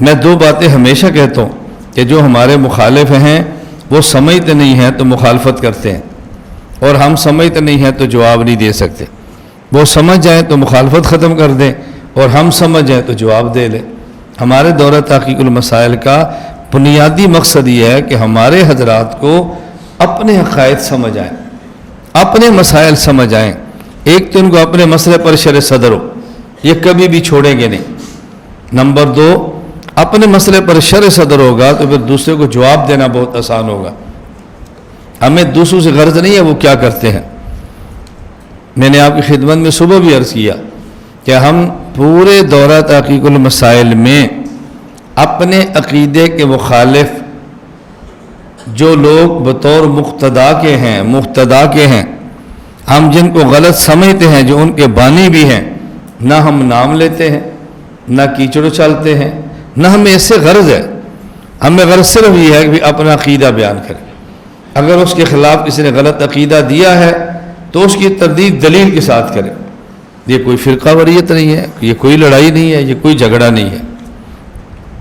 میں دو باتیں ہمیشہ کہتا ہوں کہ جو ہمارے مخالف ہیں وہ سمجھتے نہیں ہیں تو مخالفت کرتے ہیں، اور ہم سمجھتے نہیں ہیں تو جواب نہیں دے سکتے۔ وہ سمجھ جائیں تو مخالفت ختم کر دیں، اور ہم سمجھ جائیں تو جواب دے لیں۔ ہمارے دورہ تحقیق المسائل کا بنیادی مقصد یہ ہے کہ ہمارے حضرات کو اپنے عقائد سمجھ آئیں، اپنے مسائل سمجھ آئیں۔ ایک تو ان کو اپنے مسئلے پر شرح صدر ہو، یہ کبھی بھی چھوڑیں گے نہیں۔ نمبر دو، اپنے مسئلے پر شرح صدر ہوگا تو پھر دوسرے کو جواب دینا بہت آسان ہوگا۔ ہمیں دوسروں سے غرض نہیں ہے وہ کیا کرتے ہیں۔ میں نے آپ کی خدمت میں صبح بھی عرض کیا کہ ہم پورے دورہ تحقیق المسائل میں اپنے عقیدے کے مخالف جو لوگ بطور مقتدا کے ہیں، ہم جن کو غلط سمجھتے ہیں، جو ان کے بانی بھی ہیں، نہ ہم نام لیتے ہیں، نہ کیچڑ چلتے ہیں، نہ ہمیں اس سے غرض ہے۔ ہمیں غرض صرف یہ ہے کہ اپنا عقیدہ بیان کریں۔ اگر اس کے خلاف کسی نے غلط عقیدہ دیا ہے تو اس کی تردید دلیل کے ساتھ کریں۔ یہ کوئی فرقہ واریت نہیں ہے، یہ کوئی لڑائی نہیں ہے، یہ کوئی جھگڑا نہیں ہے۔